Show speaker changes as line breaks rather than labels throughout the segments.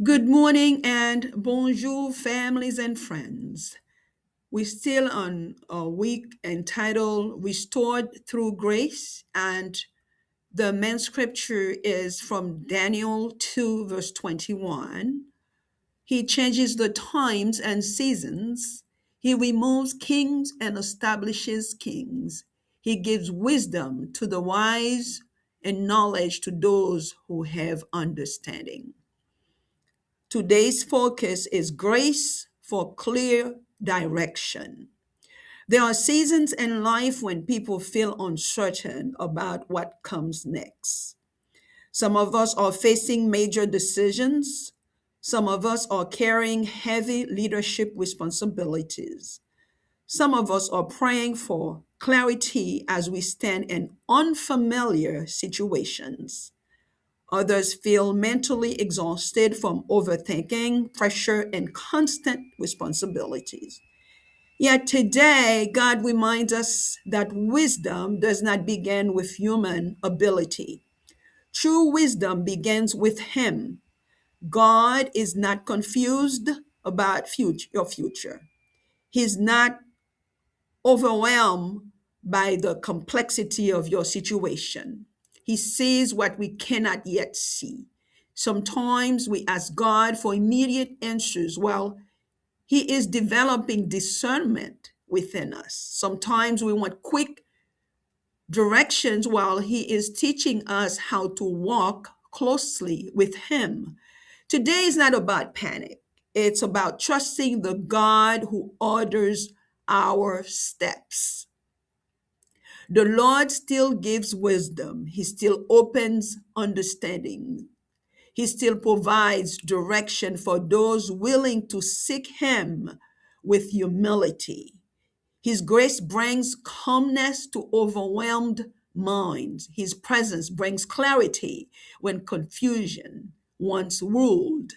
Good morning and bonjour, families and friends. We're still on a week entitled Restored Through Grace, and the main scripture is from Daniel 2, verse 21. He changes the times and seasons. He removes kings and establishes kings. He gives wisdom to the wise and knowledge to those who have understanding. Today's focus is grace for clear direction. There are seasons in life when people feel uncertain about what comes next. Some of us are facing major decisions. Some of us are carrying heavy leadership responsibilities. Some of us are praying for clarity as we stand in unfamiliar situations. Others feel mentally exhausted from overthinking, pressure, and constant responsibilities. Yet today, God reminds us that wisdom does not begin with human ability. True wisdom begins with Him. God is not confused about your future. He's not overwhelmed by the complexity of your situation. He sees what we cannot yet see. Sometimes we ask God for immediate answers while He is developing discernment within us. Sometimes we want quick directions while He is teaching us how to walk closely with Him. Today is not about panic, it's about trusting the God who orders our steps. The Lord still gives wisdom. He still opens understanding. He still provides direction for those willing to seek Him with humility. His grace brings calmness to overwhelmed minds. His presence brings clarity when confusion once ruled.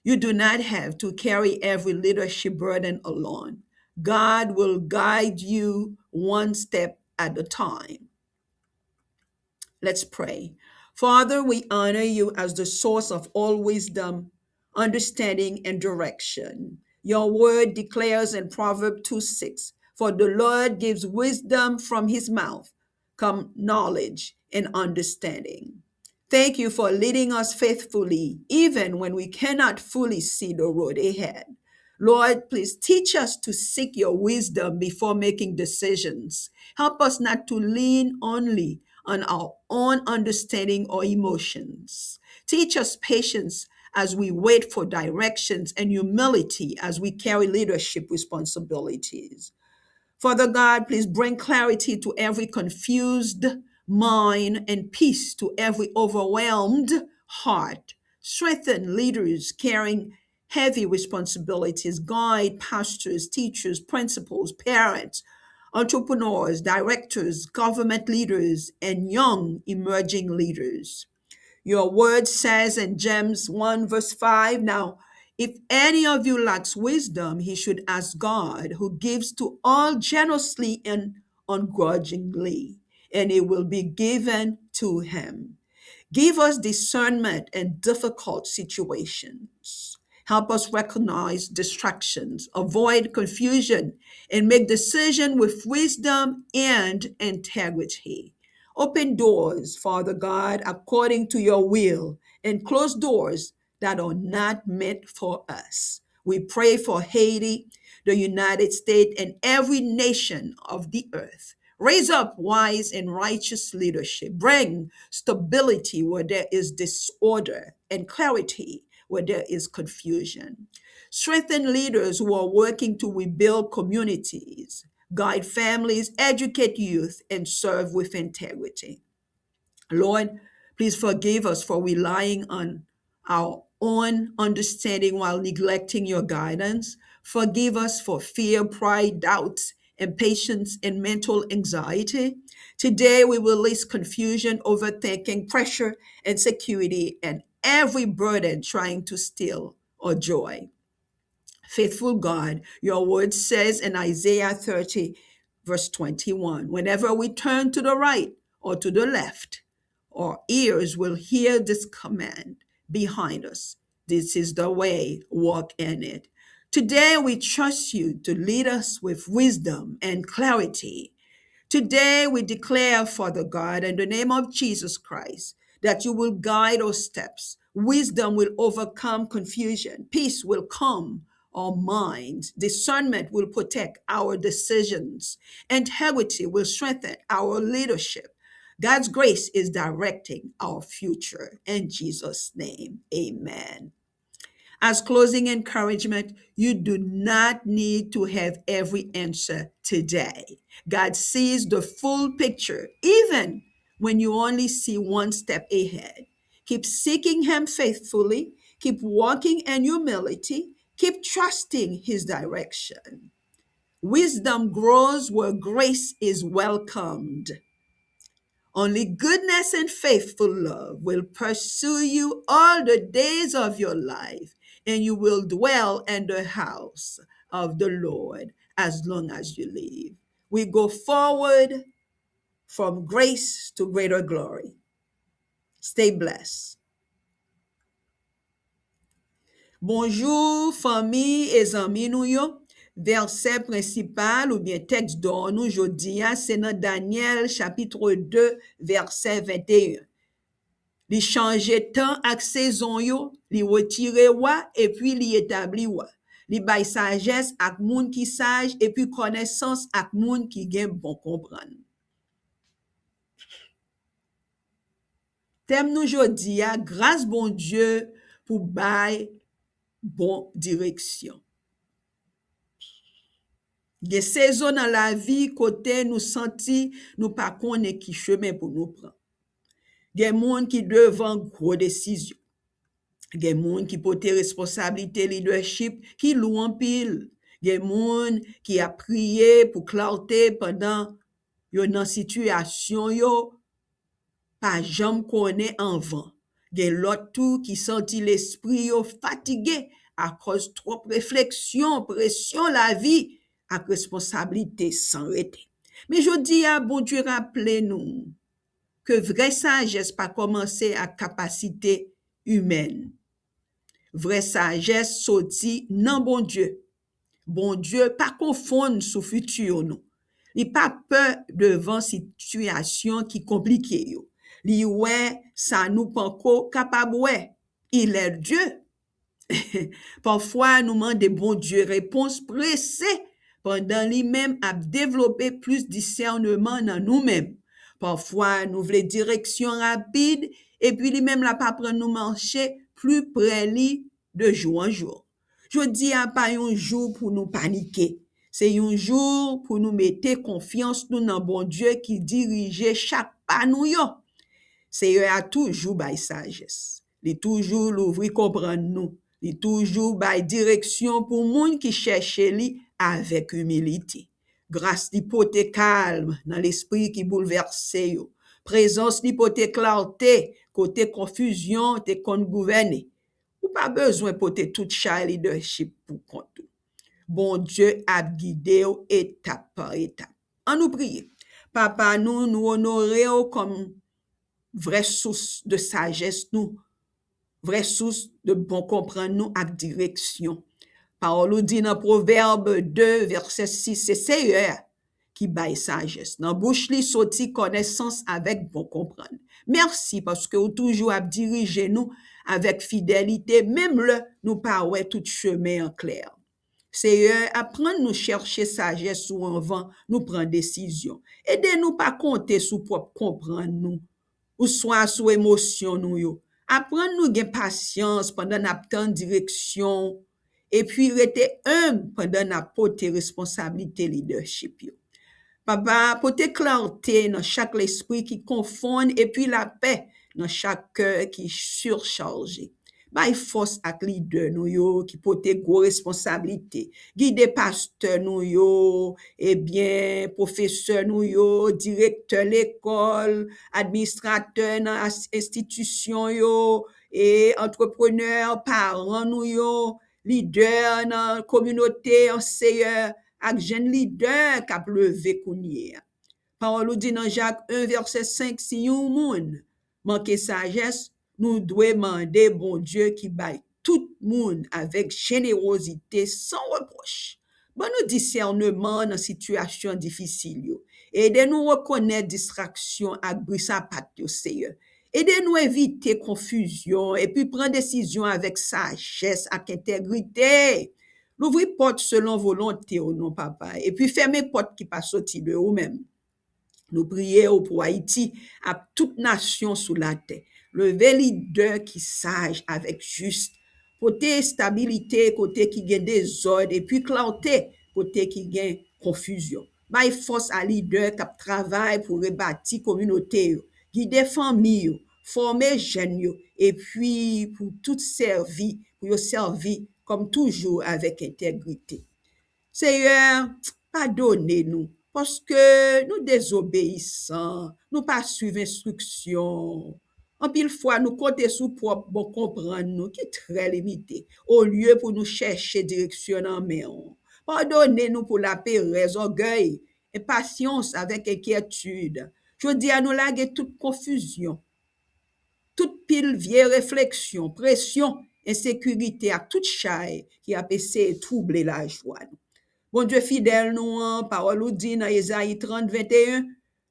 You do not have to carry every leadership burden alone. God will guide you one step at a time. Let's pray. Father, we honor you as the source of all wisdom, understanding, and direction. Your word declares in Proverbs 2 6, for the Lord gives wisdom from his mouth, come knowledge and understanding. Thank you for leading us faithfully, even when we cannot fully see the road ahead. Lord, please teach us to seek your wisdom before making decisions. Help us not to lean only on our own understanding or emotions. Teach us patience as we wait for directions and humility as we carry leadership responsibilities. Father God, please bring clarity to every confused mind and peace to every overwhelmed heart. Strengthen leaders carrying heavy responsibilities, guide pastors, teachers, principals, parents, entrepreneurs, directors, government leaders, and young emerging leaders. Your word says in James 1, verse 5, now, if any of you lacks wisdom, he should ask God, who gives to all generously and ungrudgingly, and it will be given to him. Give us discernment in difficult situations. Help us recognize distractions, avoid confusion, and make decisions with wisdom and integrity. Open doors, Father God, according to your will, and close doors that are not meant for us. We pray for Haiti, the United States, and every nation of the earth. Raise up wise and righteous leadership. Bring stability where there is disorder and clarity where there is confusion. Strengthen leaders who are working to rebuild communities, guide families, educate youth, and serve with integrity. Lord, please forgive us for relying on our own understanding while neglecting your guidance. Forgive us for fear, pride, doubts, impatience, and mental anxiety. Today, we release confusion, overthinking, pressure, insecurity, and every burden trying to steal our joy. Faithful God, your word says in Isaiah 30, verse 21, whenever we turn to the right or to the left, our ears will hear this command behind us. This is the way, walk in it. Today, we trust you to lead us with wisdom and clarity. Today, we declare, Father God, in the name of Jesus Christ, that you will guide our steps. Wisdom will overcome confusion. Peace will calm our minds. Discernment will protect our decisions. Integrity will strengthen our leadership. God's grace is directing our future. In Jesus' name, amen. As closing encouragement, you do not need to have every answer today. God sees the full picture, even when you only see one step ahead. Keep seeking Him faithfully, keep walking in humility, keep trusting His direction. Wisdom grows where grace is welcomed. Only goodness and faithful love will pursue you all the days of your life, and you will dwell in the house of the Lord as long as you live. We go forward from grace to greater glory. Stay blessed. Bonjour, famille et amis nou yo. Verset principal ou bien texte d'or nou jodi a, c'est dans Daniel chapitre 2, verset 21. Li chanje tan ak sezon yo, li retire wa, et puis li établi wa. Li bay sagesse ak moun ki sage, et puis connaissance ak moun ki gen bon kompran. Tem nou jodi a, grâce bon Dieu pou bay bon direksyon. Gen sezon nan la vie kote nou senti nou pa konnen ki chemin pou nou pran. Gen moun ki devan gros desisyon. Gen moun ki pote responsabilité leadership ki lou an pil. Gen moun ki a priye pou clarté pendant yo nan situation yo pa jam konnen anvan. Gen lot tou ki senti l'esprit yo fatigué à cause trop réflexion, pression la vie ak responsabilité sans rete. Mais je dis à bon Dieu rappelez nous que vraie sagesse pas commencer à capacité humaine. Vraie sagesse sorti nan bon Dieu. Bon Dieu pas confondre sous futur nous. Il pas peur devant situation qui compliquée yo. Li ouais ça nous panko capable ouais. Il est Dieu. Parfois nous demande bon Dieu réponse pressée pendant lui-même à développer plus discernement dans nous-mêmes. Parfois, nous voulons direction rapide et puis lui-même la pas prendre nous marcher plus près lui de jour en jour. Je dis à pas un jour pour nous paniquer. C'est un jour pour nous mettre confiance nous dans bon Dieu qui dirige chaque pas nous yo. C'est a toujours by sagesse. Il toujours l'ouvrir comprendre nous. Il toujours by direction pour moun qui cherche lui avec humilité. Grâce l'hypothèque calme dans l'esprit qui bouleverse yo. Présence l'hypothèque clarté, côté confusion, te kon gouverner. Ou pas besoin porter tout chai leadership pour compte. Bon Dieu a guidé étape par étape. En nous prier. Papa nous honorer comme vraie source de sagesse nous, vraie source de bon comprendre nous avec direction. Parole dit dans Proverbe 2, verset 6, c'est Seigneur qui baille sagesse. Dans bouche li sorti connaissance avec bon comprendre. Merci parce que vous toujours à diriger nous avec fidélité, même le nous pas ouais tout chemin en clair. Seigneur, apprendre nous chercher sagesse ou en vent, nous prendre décision. Aidez-nous pas compter sous propre comprendre nous, ou soit sous émotion nous yo. Apprendre nous gen patience pendant n'attendre direction, et puis rester humble pendant n'a porter responsabilité leadership yo. Papa, porter clarté dans chaque esprit qui confonde et puis la paix dans chaque cœur qui surchargé. Bay force ak leader nou yo qui porter gros responsabilité. Guide pasteur nou yo, et bien professeur nou yo, directeur l'école, administrateur dans institution yo, et entrepreneur, parents nou yo, leader dans communauté, enseigneur, ak jeune leader k'ap levé kounye. Parole dit dans Jacques 1 verset 5, si yon moun manque sagesse, nous devons demander bon Dieu qui baille tout le monde avec générosité, sans reproche. Bon nous discernement dans situation difficile yo. Aidez-nous reconnaître distraction ak brisa pat yo, Seigneur. Aidez-nous éviter confusion et puis prendre décision avec sagesse, avec intégrité. L'ouvrir porte selon volonté au nom, papa. Et puis fermer porte qui pas sorti de vous-même. Nous prions pour Haïti, à toute nation sous la terre. Levez leader qui sage avec juste. Côté stabilité, côté qui gagne désordre, et puis clarté, côté qui gagne confusion. By force à leader qui travaille pour rebâtir communauté, guider famille, former jeunes, et puis pour tout servir, pour servir comme toujours avec intégrité. Seigneur, pardonnez-nous parce que nous désobéissons, nous pas suivons instruction. En pile fois, nous comptons sur propre bon comprendre nous qui est très limité, au lieu pour nous chercher direction en main. Pardonnez-nous pour la pérez, orgueil, impatience avec inquiétude. Je dis à nous laguer toute confusion, toute pile vieille réflexion, pression, insécurité, à toute chaille qui a essayé de troubler la joie. Bon Dieu fidèle nous, parole nous dit dans Ésaïe 30, 21,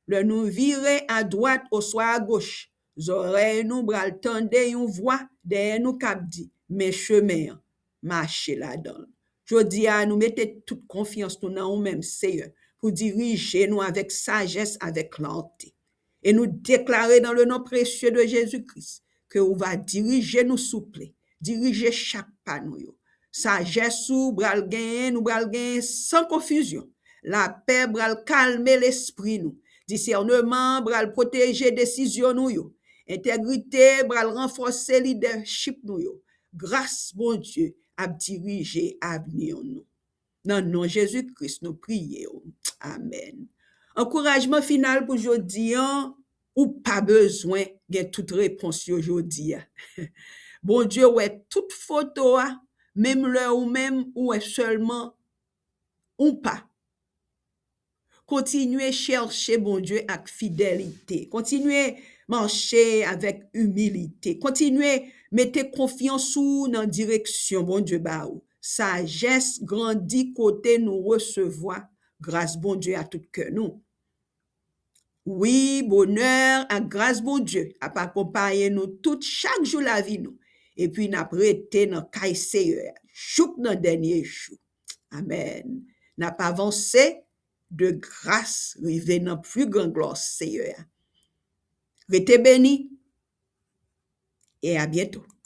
le nous virer à droite ou soit à gauche. Oreilles nous bral tende une voix derrière nous cap dit, mes chemins, marchez là-dedans. Je dis à nous mettre toute confiance dans nous-mêmes, Seigneur, pour diriger nous avec sagesse, avec clarté. Et nous déclarer dans le nom précieux de Jésus-Christ que vous va diriger nous souple, diriger chaque pas nous. Sagesse ou bral gen, nous bral gen sans confusion. La paix bral calmer l'esprit nous. Discernement bral protéger décision nous yo. Intégrité bral renforcer leadership nous yo. Grâce bon Dieu à diriger avenir nous. Dans le nom de Jésus-Christ nous prions. Amen. Encouragement final pour aujourd'hui, ou pas besoin de toute réponse aujourd'hui. Bon Dieu, ouais, toute photo, même l'heure ou même ou est seulement ou pas. Continuez chercher bon Dieu avec fidélité. Continuez marcher avec humilité. Continuez mettez confiance ou dans direction bon Dieu ba ou. Sagesse grandit côté nous recevoir grâce bon Dieu à tout cœur nous. Oui, bonheur à grâce bon Dieu à accompagner nous tout chaque jour la vie nous. Et puis n'a prêté dans caille Seigneur. Chouk dans dernier jour. Amen. N'a pas avancé de grâce, rivé dans plus grande gloire, Seigneur. Restez bénis et à bientôt.